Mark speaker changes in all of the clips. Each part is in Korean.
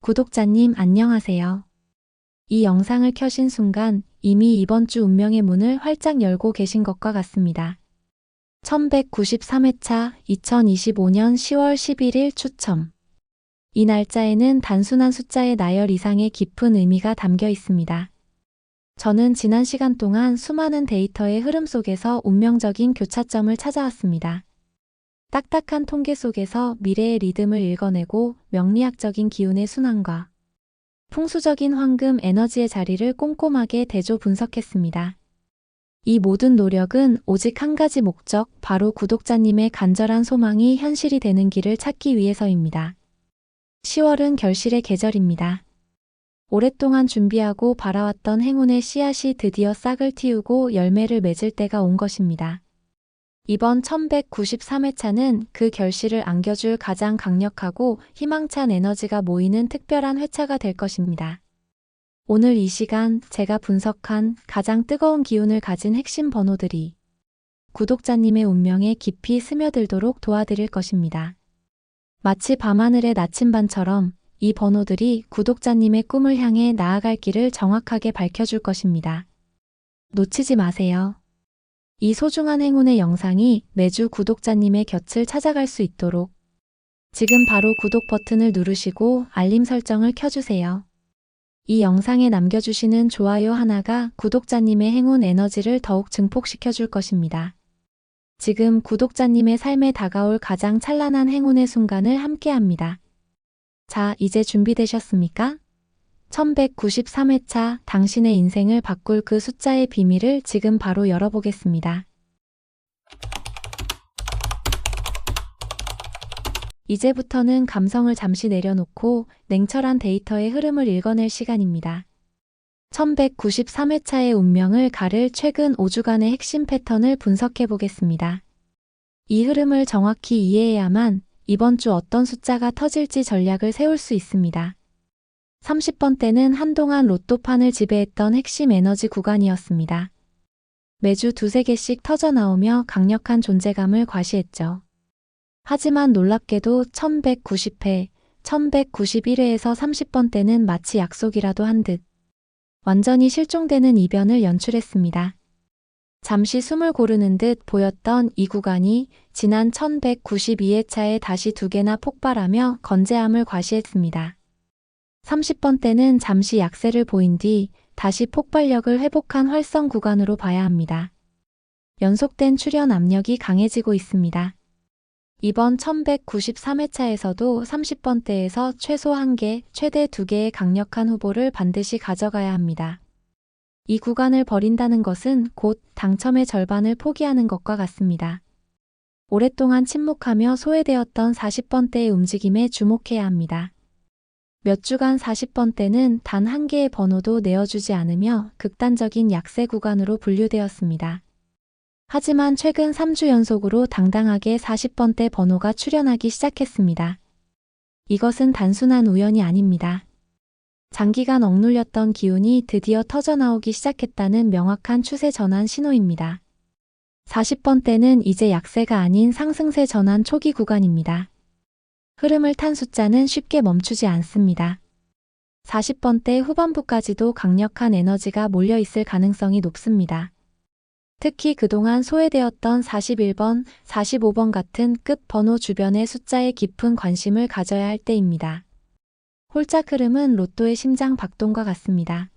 Speaker 1: 구독자님 안녕하세요. 이 영상을 켜신 순간 이미 이번 주 운명의 문을 활짝 열고 계신 것과 같습니다. 1193회차 2025년 10월 11일 추첨. 이 날짜에는 단순한 숫자의 나열 이상의 깊은 의미가 담겨 있습니다. 저는 지난 시간 동안 수많은 데이터의 흐름 속에서 운명적인 교차점을 찾아왔습니다. 딱딱한 통계 속에서 미래의 리듬을 읽어내고 명리학적인 기운의 순환과 풍수적인 황금 에너지의 자리를 꼼꼼하게 대조 분석했습니다. 이 모든 노력은 오직 한 가지 목적, 바로 구독자님의 간절한 소망이 현실이 되는 길을 찾기 위해서입니다. 10월은 결실의 계절입니다. 오랫동안 준비하고 바라왔던 행운의 씨앗이 드디어 싹을 틔우고 열매를 맺을 때가 온 것입니다. 이번 1193회차는 그 결실을 안겨줄 가장 강력하고 희망찬 에너지가 모이는 특별한 회차가 될 것입니다. 오늘 이 시간 제가 분석한 가장 뜨거운 기운을 가진 핵심 번호들이 구독자님의 운명에 깊이 스며들도록 도와드릴 것입니다. 마치 밤하늘의 나침반처럼 이 번호들이 구독자님의 꿈을 향해 나아갈 길을 정확하게 밝혀줄 것입니다. 놓치지 마세요. 이 소중한 행운의 영상이 매주 구독자님의 곁을 찾아갈 수 있도록 지금 바로 구독 버튼을 누르시고 알림 설정을 켜주세요. 이 영상에 남겨주시는 좋아요 하나가 구독자님의 행운 에너지를 더욱 증폭시켜 줄 것입니다. 지금 구독자님의 삶에 다가올 가장 찬란한 행운의 순간을 함께합니다. 자, 이제 준비되셨습니까? 1193회차 당신의 인생을 바꿀 그 숫자의 비밀을 지금 바로 열어보겠습니다. 이제부터는 감성을 잠시 내려놓고 냉철한 데이터의 흐름을 읽어낼 시간입니다. 1193회차의 운명을 가를 최근 5주간의 핵심 패턴을 분석해 보겠습니다. 이 흐름을 정확히 이해해야만 이번 주 어떤 숫자가 터질지 전략을 세울 수 있습니다. 30번대는 한동안 로또판을 지배했던 핵심 에너지 구간이었습니다. 매주 두세 개씩 터져나오며 강력한 존재감을 과시했죠. 하지만 놀랍게도 1190회, 1191회에서 30번대는 마치 약속이라도 한 듯 완전히 실종되는 이변을 연출했습니다. 잠시 숨을 고르는 듯 보였던 이 구간이 지난 1192회차에 다시 두 개나 폭발하며 건재함을 과시했습니다. 30번대는 잠시 약세를 보인 뒤 다시 폭발력을 회복한 활성 구간으로 봐야 합니다. 연속된 출현 압력이 강해지고 있습니다. 이번 1193회차에서도 30번대에서 최소 1개, 최대 2개의 강력한 후보를 반드시 가져가야 합니다. 이 구간을 버린다는 것은 곧 당첨의 절반을 포기하는 것과 같습니다. 오랫동안 침묵하며 소외되었던 40번대의 움직임에 주목해야 합니다. 몇 주간 40번대는 단 한 개의 번호도 내어주지 않으며 극단적인 약세 구간으로 분류되었습니다. 하지만 최근 3주 연속으로 당당하게 40번대 번호가 출현하기 시작했습니다. 이것은 단순한 우연이 아닙니다. 장기간 억눌렸던 기운이 드디어 터져나오기 시작했다는 명확한 추세 전환 신호입니다. 40번대는 이제 약세가 아닌 상승세 전환 초기 구간입니다. 흐름을 탄 숫자는 쉽게 멈추지 않습니다. 40번대 후반부까지도 강력한 에너지가 몰려 있을 가능성이 높습니다. 특히 그동안 소외되었던 41번, 45번 같은 끝 번호 주변의 숫자에 깊은 관심을 가져야 할 때입니다. 홀짝 흐름은 로또의 심장 박동과 같습니다.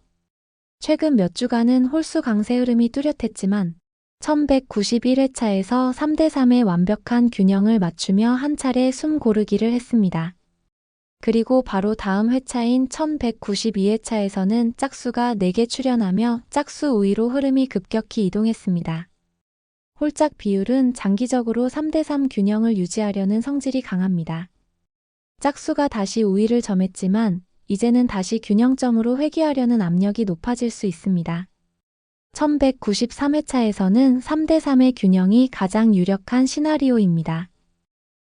Speaker 1: 최근 몇 주간은 홀수 강세 흐름이 뚜렷했지만 1191회차에서 3대3의 완벽한 균형을 맞추며 한 차례 숨 고르기를 했습니다. 그리고 바로 다음 회차인 1192회차에서는 짝수가 4개 출현하며 짝수 우위로 흐름이 급격히 이동했습니다. 홀짝 비율은 장기적으로 3대3 균형을 유지하려는 성질이 강합니다. 짝수가 다시 우위를 점했지만 이제는 다시 균형점으로 회귀하려는 압력이 높아질 수 있습니다. 1193회차에서는 3대3의 균형이 가장 유력한 시나리오입니다.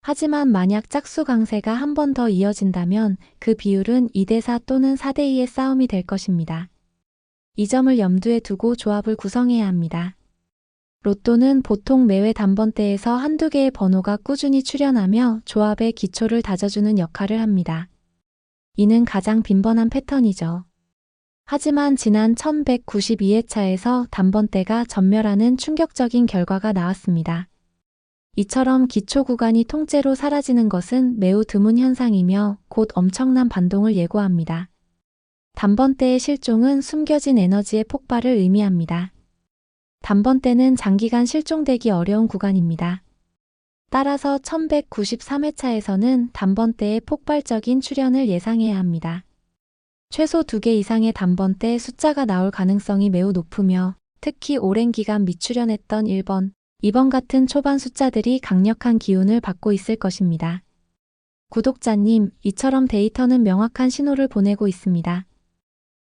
Speaker 1: 하지만 만약 짝수 강세가 한 번 더 이어진다면 그 비율은 2대4 또는 4대2의 싸움이 될 것입니다. 이 점을 염두에 두고 조합을 구성해야 합니다. 로또는 보통 매회 단번대에서 한두 개의 번호가 꾸준히 출현하며 조합의 기초를 다져주는 역할을 합니다. 이는 가장 빈번한 패턴이죠. 하지만 지난 1192회차에서 단번대가 전멸하는 충격적인 결과가 나왔습니다. 이처럼 기초 구간이 통째로 사라지는 것은 매우 드문 현상이며 곧 엄청난 반동을 예고합니다. 단번대의 실종은 숨겨진 에너지의 폭발을 의미합니다. 단번대는 장기간 실종되기 어려운 구간입니다. 따라서 1193회차에서는 단번대의 폭발적인 출현을 예상해야 합니다. 최소 2개 이상의 단번대 숫자가 나올 가능성이 매우 높으며 특히 오랜 기간 미출현했던 1번, 2번 같은 초반 숫자들이 강력한 기운을 받고 있을 것입니다. 구독자님, 이처럼 데이터는 명확한 신호를 보내고 있습니다.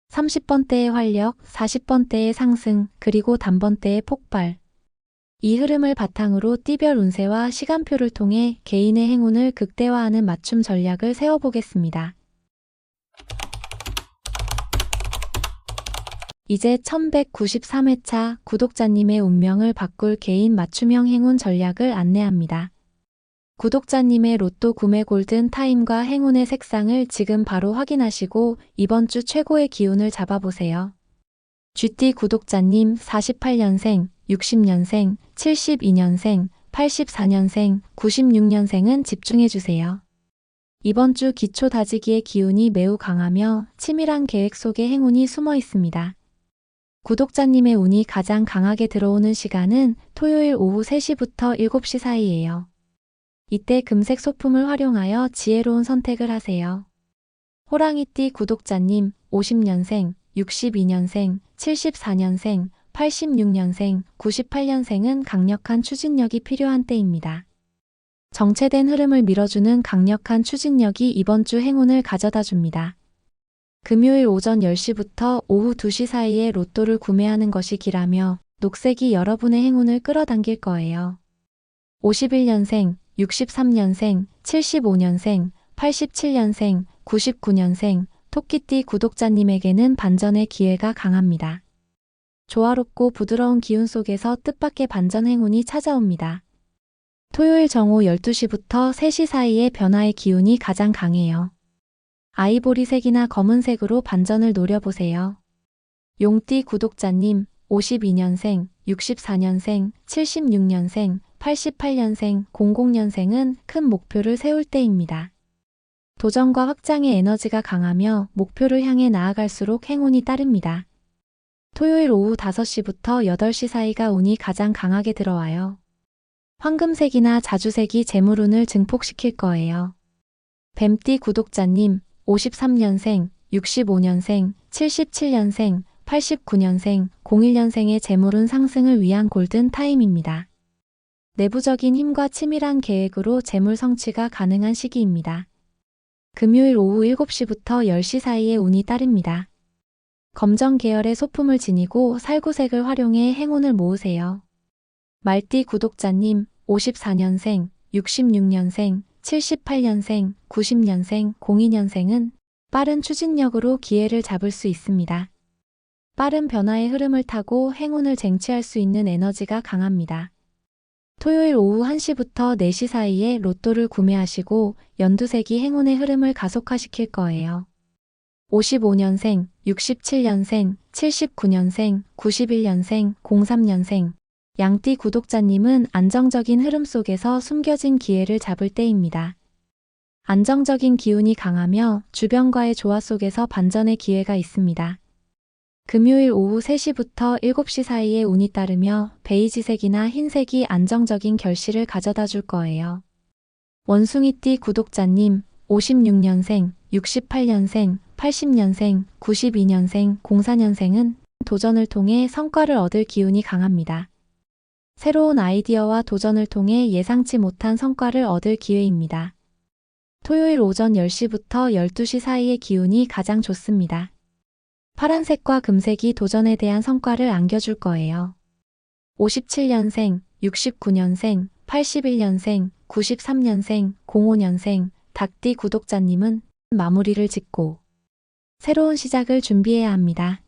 Speaker 1: 30번대의 활력, 40번대의 상승, 그리고 단번대의 폭발. 이 흐름을 바탕으로 띠별 운세와 시간표를 통해 개인의 행운을 극대화하는 맞춤 전략을 세워보겠습니다. 이제 1193회차 구독자님의 운명을 바꿀 개인 맞춤형 행운 전략을 안내합니다. 구독자님의 로또 구매 골든 타임과 행운의 색상을 지금 바로 확인하시고 이번 주 최고의 기운을 잡아보세요. GT 구독자님 48년생, 60년생, 72년생, 84년생, 96년생은 집중해주세요. 이번 주 기초 다지기의 기운이 매우 강하며 치밀한 계획 속에 행운이 숨어 있습니다. 구독자님의 운이 가장 강하게 들어오는 시간은 토요일 오후 3시부터 7시 사이예요. 이때 금색 소품을 활용하여 지혜로운 선택을 하세요. 호랑이띠 구독자님 50년생, 62년생, 74년생, 86년생, 98년생은 강력한 추진력이 필요한 때입니다. 정체된 흐름을 밀어주는 강력한 추진력이 이번 주 행운을 가져다 줍니다. 금요일 오전 10시부터 오후 2시 사이에 로또를 구매하는 것이 기라며 녹색이 여러분의 행운을 끌어당길 거예요. 51년생, 63년생, 75년생, 87년생, 99년생, 토끼띠 구독자님에게는 반전의 기회가 강합니다. 조화롭고 부드러운 기운 속에서 뜻밖의 반전 행운이 찾아옵니다. 토요일 정오 12시부터 3시 사이에 변화의 기운이 가장 강해요. 아이보리색이나 검은색으로 반전을 노려보세요. 용띠 구독자님 52년생, 64년생, 76년생, 88년생, 00년생은 큰 목표를 세울 때입니다. 도전과 확장의 에너지가 강하며 목표를 향해 나아갈수록 행운이 따릅니다. 토요일 오후 5시부터 8시 사이가 운이 가장 강하게 들어와요. 황금색이나 자주색이 재물운을 증폭시킬 거예요. 뱀띠 구독자님 53년생, 65년생, 77년생, 89년생, 01년생의 재물운 상승을 위한 골든 타임입니다. 내부적인 힘과 치밀한 계획으로 재물 성취가 가능한 시기입니다. 금요일 오후 7시부터 10시 사이에 운이 따릅니다. 검정 계열의 소품을 지니고 살구색을 활용해 행운을 모으세요. 말띠 구독자님 54년생, 66년생, 78년생, 90년생, 02년생은 빠른 추진력으로 기회를 잡을 수 있습니다. 빠른 변화의 흐름을 타고 행운을 쟁취할 수 있는 에너지가 강합니다. 토요일 오후 1시부터 4시 사이에 로또를 구매하시고 연두색이 행운의 흐름을 가속화시킬 거예요. 55년생, 67년생, 79년생, 91년생, 03년생, 양띠 구독자님은 안정적인 흐름 속에서 숨겨진 기회를 잡을 때입니다. 안정적인 기운이 강하며 주변과의 조화 속에서 반전의 기회가 있습니다. 금요일 오후 3시부터 7시 사이에 운이 따르며 베이지색이나 흰색이 안정적인 결실을 가져다 줄 거예요. 원숭이띠 구독자님 56년생, 68년생, 80년생, 92년생, 04년생은 도전을 통해 성과를 얻을 기운이 강합니다. 새로운 아이디어와 도전을 통해 예상치 못한 성과를 얻을 기회입니다. 토요일 오전 10시부터 12시 사이의 기운이 가장 좋습니다. 파란색과 금색이 도전에 대한 성과를 안겨줄 거예요. 57년생, 69년생, 81년생, 93년생, 05년생, 닭띠 구독자님은 마무리를 짓고 새로운 시작을 준비해야 합니다.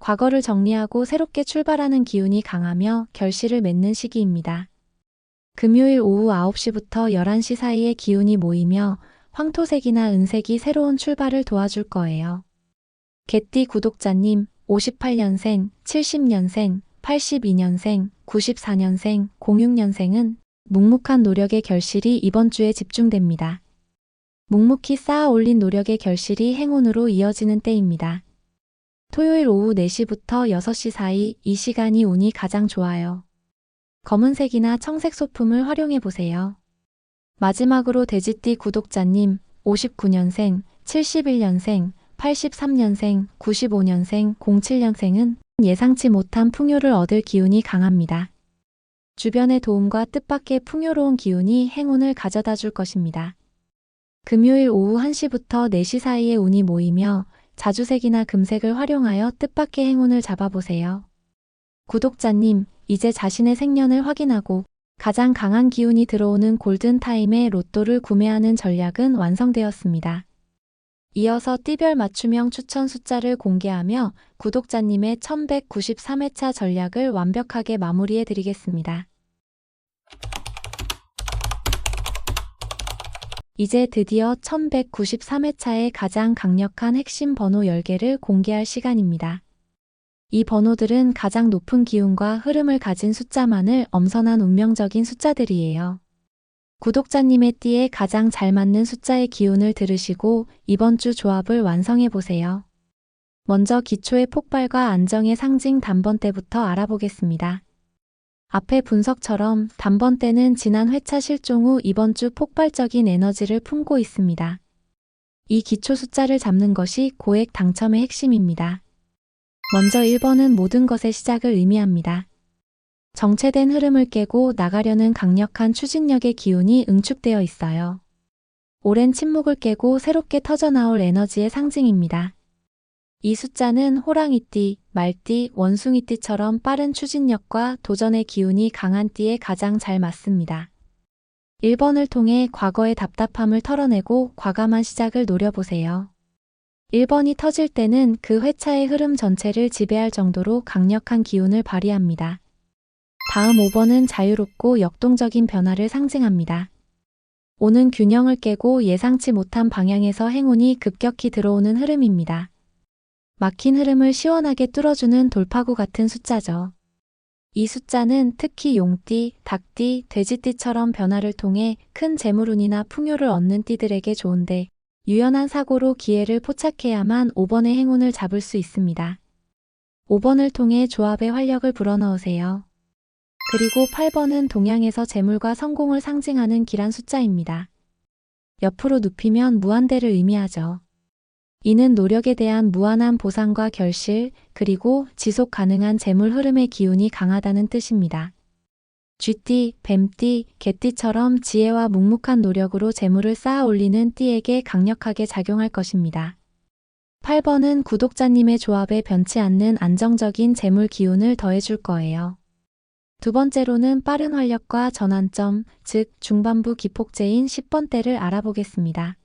Speaker 1: 과거를 정리하고 새롭게 출발하는 기운이 강하며 결실을 맺는 시기입니다. 금요일 오후 9시부터 11시 사이에 기운이 모이며 황토색이나 은색이 새로운 출발을 도와줄 거예요. 개띠 구독자님, 58년생, 70년생, 82년생, 94년생, 06년생은 묵묵한 노력의 결실이 이번 주에 집중됩니다. 묵묵히 쌓아 올린 노력의 결실이 행운으로 이어지는 때입니다. 토요일 오후 4시부터 6시 사이 이 시간이 운이 가장 좋아요. 검은색이나 청색 소품을 활용해 보세요. 마지막으로 돼지띠 구독자님, 59년생, 71년생, 83년생, 95년생, 07년생은 예상치 못한 풍요를 얻을 기운이 강합니다. 주변의 도움과 뜻밖의 풍요로운 기운이 행운을 가져다 줄 것입니다. 금요일 오후 1시부터 4시 사이에 운이 모이며 자주색이나 금색을 활용하여 뜻밖의 행운을 잡아보세요. 구독자님, 이제 자신의 생년을 확인하고 가장 강한 기운이 들어오는 골든타임에 로또를 구매하는 전략은 완성되었습니다. 이어서 띠별 맞춤형 추천 숫자를 공개하며 구독자님의 1193회차 전략을 완벽하게 마무리해 드리겠습니다. 이제 드디어 1193회차의 가장 강력한 핵심 번호 10개를 공개할 시간입니다. 이 번호들은 가장 높은 기운과 흐름을 가진 숫자만을 엄선한 운명적인 숫자들이에요. 구독자님의 띠에 가장 잘 맞는 숫자의 기운을 들으시고 이번 주 조합을 완성해 보세요. 먼저 기초의 폭발과 안정의 상징 단번대부터 알아보겠습니다. 앞의 분석처럼 단번대는 지난 회차 실종 후 이번 주 폭발적인 에너지를 품고 있습니다. 이 기초 숫자를 잡는 것이 고액 당첨의 핵심입니다. 먼저 1번은 모든 것의 시작을 의미합니다. 정체된 흐름을 깨고 나가려는 강력한 추진력의 기운이 응축되어 있어요. 오랜 침묵을 깨고 새롭게 터져나올 에너지의 상징입니다. 이 숫자는 호랑이띠, 말띠, 원숭이띠처럼 빠른 추진력과 도전의 기운이 강한 띠에 가장 잘 맞습니다. 1번을 통해 과거의 답답함을 털어내고 과감한 시작을 노려보세요. 1번이 터질 때는 그 회차의 흐름 전체를 지배할 정도로 강력한 기운을 발휘합니다. 다음 5번은 자유롭고 역동적인 변화를 상징합니다. 오는 균형을 깨고 예상치 못한 방향에서 행운이 급격히 들어오는 흐름입니다. 막힌 흐름을 시원하게 뚫어주는 돌파구 같은 숫자죠. 이 숫자는 특히 용띠, 닭띠, 돼지띠처럼 변화를 통해 큰 재물운이나 풍요를 얻는 띠들에게 좋은데 유연한 사고로 기회를 포착해야만 5번의 행운을 잡을 수 있습니다. 5번을 통해 조합의 활력을 불어넣으세요. 그리고 8번은 동양에서 재물과 성공을 상징하는 길한 숫자입니다. 옆으로 눕히면 무한대를 의미하죠. 이는 노력에 대한 무한한 보상과 결실, 그리고 지속 가능한 재물 흐름의 기운이 강하다는 뜻입니다. 쥐띠, 뱀띠, 개띠처럼 지혜와 묵묵한 노력으로 재물을 쌓아 올리는 띠에게 강력하게 작용할 것입니다. 8번은 구독자님의 조합에 변치 않는 안정적인 재물 기운을 더해줄 거예요. 두 번째로는 빠른 활력과 전환점, 즉 중반부 기폭제인 10번대를 알아보겠습니다.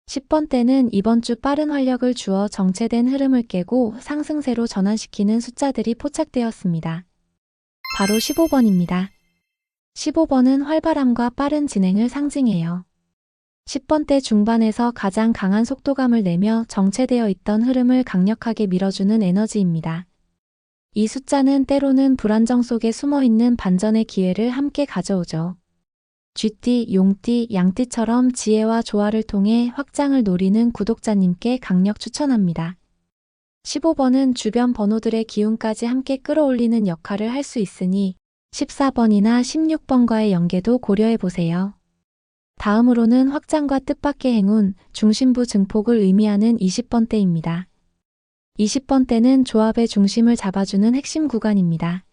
Speaker 1: 10번대는 이번 주 빠른 활력을 주어 정체된 흐름을 깨고 상승세로 전환시키는 숫자들이 포착되었습니다. 바로 15번입니다. 15번은 활발함과 빠른 진행을 상징해요. 10번대 중반에서 가장 강한 속도감을 내며 정체되어 있던 흐름을 강력하게 밀어주는 에너지입니다. 이 숫자는 때로는 불안정 속에 숨어있는 반전의 기회를 함께 가져오죠. 쥐띠, 용띠, 양띠처럼 지혜와 조화를 통해 확장을 노리는 구독자님께 강력 추천합니다. 15번은 주변 번호들의 기운까지 함께 끌어올리는 역할을 할 수 있으니 14번이나 16번과의 연계도 고려해보세요. 다음으로는 확장과 뜻밖의 행운, 중심부 증폭을 의미하는 20번대입니다. 20번대는 조합의 중심을 잡아주는 핵심 구간입니다.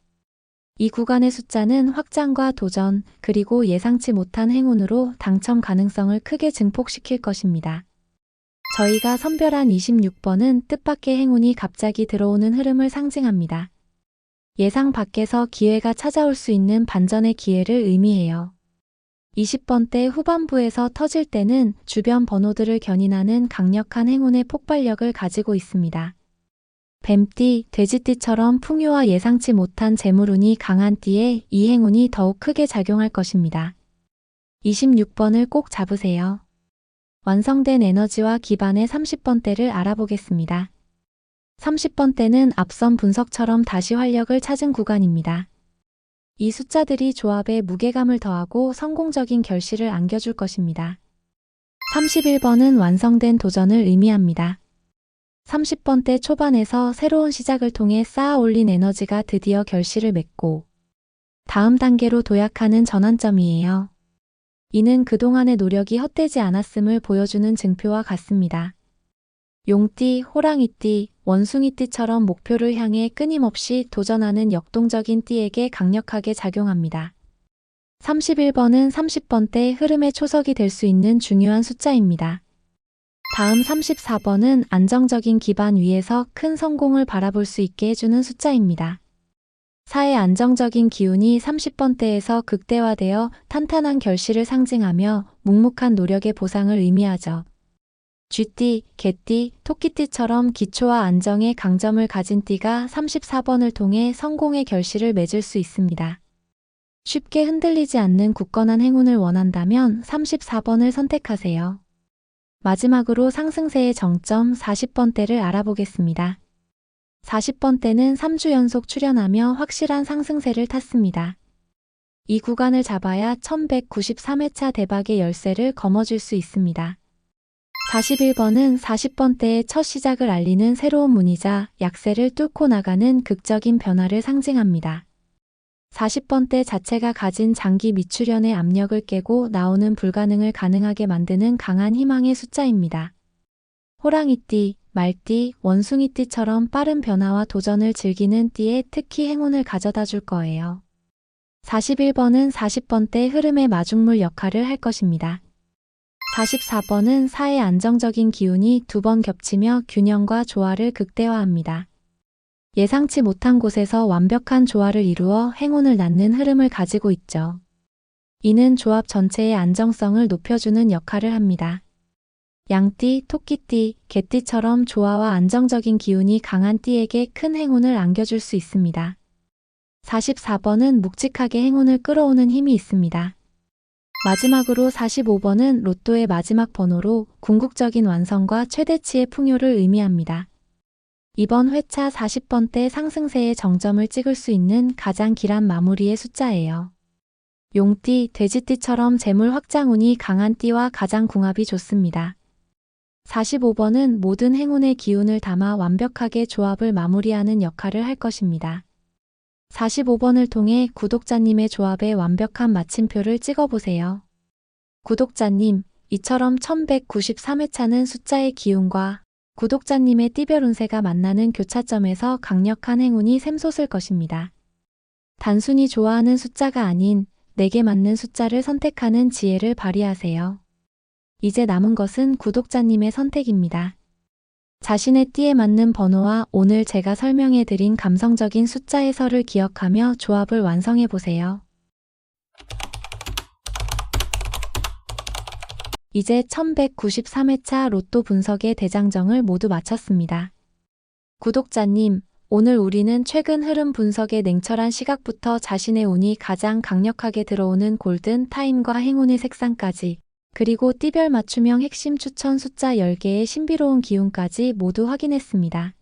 Speaker 1: 이 구간의 숫자는 확장과 도전, 그리고 예상치 못한 행운으로 당첨 가능성을 크게 증폭시킬 것입니다. 저희가 선별한 26번은 뜻밖의 행운이 갑자기 들어오는 흐름을 상징합니다. 예상 밖에서 기회가 찾아올 수 있는 반전의 기회를 의미해요. 20번대 후반부에서 터질 때는 주변 번호들을 견인하는 강력한 행운의 폭발력을 가지고 있습니다. 뱀띠, 돼지띠처럼 풍요와 예상치 못한 재물운이 강한 띠에 이 행운이 더욱 크게 작용할 것입니다. 26번을 꼭 잡으세요. 완성된 에너지와 기반의 30번대를 알아보겠습니다. 30번대는 앞선 분석처럼 다시 활력을 찾은 구간입니다. 이 숫자들이 조합에 무게감을 더하고 성공적인 결실을 안겨줄 것입니다. 31번은 완성된 도전을 의미합니다. 30번대 초반에서 새로운 시작을 통해 쌓아 올린 에너지가 드디어 결실을 맺고 다음 단계로 도약하는 전환점이에요. 이는 그동안의 노력이 헛되지 않았음을 보여주는 증표와 같습니다. 용띠, 호랑이띠, 원숭이띠처럼 목표를 향해 끊임없이 도전하는 역동적인 띠에게 강력하게 작용합니다. 31번은 30번대 흐름의 초석이 될 수 있는 중요한 숫자입니다. 다음 34번은 안정적인 기반 위에서 큰 성공을 바라볼 수 있게 해주는 숫자입니다. 사의 안정적인 기운이 30번대에서 극대화되어 탄탄한 결실을 상징하며 묵묵한 노력의 보상을 의미하죠. 쥐띠, 개띠, 토끼띠처럼 기초와 안정의 강점을 가진 띠가 34번을 통해 성공의 결실을 맺을 수 있습니다. 쉽게 흔들리지 않는 굳건한 행운을 원한다면 34번을 선택하세요. 마지막으로 상승세의 정점 40번대를 알아보겠습니다. 40번대는 3주 연속 출현하며 확실한 상승세를 탔습니다. 이 구간을 잡아야 1193회차 대박의 열쇠를 거머쥘 수 있습니다. 41번은 40번대의 첫 시작을 알리는 새로운 문이자 약세를 뚫고 나가는 극적인 변화를 상징합니다. 40번대 자체가 가진 장기 미출현의 압력을 깨고 나오는 불가능을 가능하게 만드는 강한 희망의 숫자입니다. 호랑이띠, 말띠, 원숭이띠처럼 빠른 변화와 도전을 즐기는 띠에 특히 행운을 가져다 줄 거예요. 41번은 40번대 흐름의 마중물 역할을 할 것입니다. 44번은 사의 안정적인 기운이 두 번 겹치며 균형과 조화를 극대화합니다. 예상치 못한 곳에서 완벽한 조화를 이루어 행운을 낳는 흐름을 가지고 있죠. 이는 조합 전체의 안정성을 높여주는 역할을 합니다. 양띠, 토끼띠, 개띠처럼 조화와 안정적인 기운이 강한 띠에게 큰 행운을 안겨줄 수 있습니다. 44번은 묵직하게 행운을 끌어오는 힘이 있습니다. 마지막으로 45번은 로또의 마지막 번호로 궁극적인 완성과 최대치의 풍요를 의미합니다. 이번 회차 40번대 상승세의 정점을 찍을 수 있는 가장 길한 마무리의 숫자예요. 용띠, 돼지띠처럼 재물 확장운이 강한 띠와 가장 궁합이 좋습니다. 45번은 모든 행운의 기운을 담아 완벽하게 조합을 마무리하는 역할을 할 것입니다. 45번을 통해 구독자님의 조합에 완벽한 마침표를 찍어보세요. 구독자님, 이처럼 1193회차는 숫자의 기운과 구독자님의 띠별 운세가 만나는 교차점에서 강력한 행운이 샘솟을 것입니다. 단순히 좋아하는 숫자가 아닌 내게 맞는 숫자를 선택하는 지혜를 발휘하세요. 이제 남은 것은 구독자님의 선택입니다. 자신의 띠에 맞는 번호와 오늘 제가 설명해드린 감성적인 숫자 해설을 기억하며 조합을 완성해보세요. 이제 1193회차 로또 분석의 대장정을 모두 마쳤습니다. 구독자님, 오늘 우리는 최근 흐름 분석의 냉철한 시각부터 자신의 운이 가장 강력하게 들어오는 골든 타임과 행운의 색상까지, 그리고 띠별 맞춤형 핵심 추천 숫자 10개의 신비로운 기운까지 모두 확인했습니다.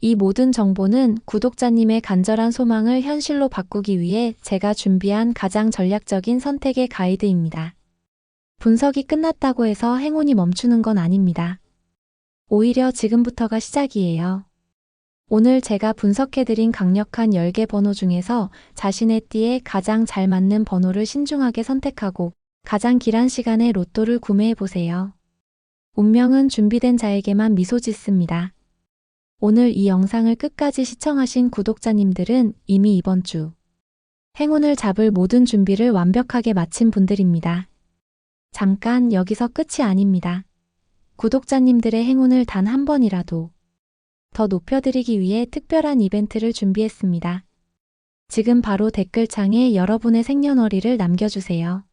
Speaker 1: 이 모든 정보는 구독자님의 간절한 소망을 현실로 바꾸기 위해 제가 준비한 가장 전략적인 선택의 가이드입니다. 분석이 끝났다고 해서 행운이 멈추는 건 아닙니다. 오히려 지금부터가 시작이에요. 오늘 제가 분석해드린 강력한 10개 번호 중에서 자신의 띠에 가장 잘 맞는 번호를 신중하게 선택하고 가장 길한 시간에 로또를 구매해보세요. 운명은 준비된 자에게만 미소 짓습니다. 오늘 이 영상을 끝까지 시청하신 구독자님들은 이미 이번 주 행운을 잡을 모든 준비를 완벽하게 마친 분들입니다. 잠깐, 여기서 끝이 아닙니다. 구독자님들의 행운을 단 한 번이라도 더 높여드리기 위해 특별한 이벤트를 준비했습니다. 지금 바로 댓글창에 여러분의 생년월일을 남겨주세요.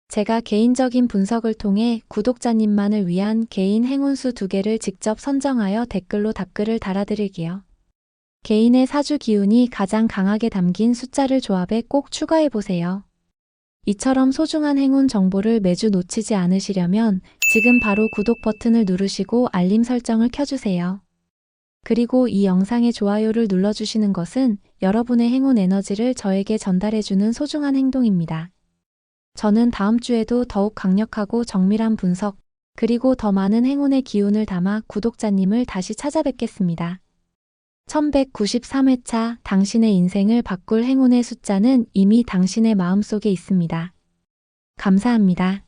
Speaker 1: 제가 개인적인 분석을 통해 구독자님만을 위한 개인 행운수 2개를 직접 선정하여 댓글로 답글을 달아드릴게요. 개인의 사주 기운이 가장 강하게 담긴 숫자를 조합해 꼭 추가해보세요. 이처럼 소중한 행운 정보를 매주 놓치지 않으시려면 지금 바로 구독 버튼을 누르시고 알림 설정을 켜주세요. 그리고 이 영상에 좋아요를 눌러주시는 것은 여러분의 행운 에너지를 저에게 전달해주는 소중한 행동입니다. 저는 다음 주에도 더욱 강력하고 정밀한 분석, 그리고 더 많은 행운의 기운을 담아 구독자님을 다시 찾아뵙겠습니다. 1193회차 당신의 인생을 바꿀 행운의 숫자는 이미 당신의 마음속에 있습니다. 감사합니다.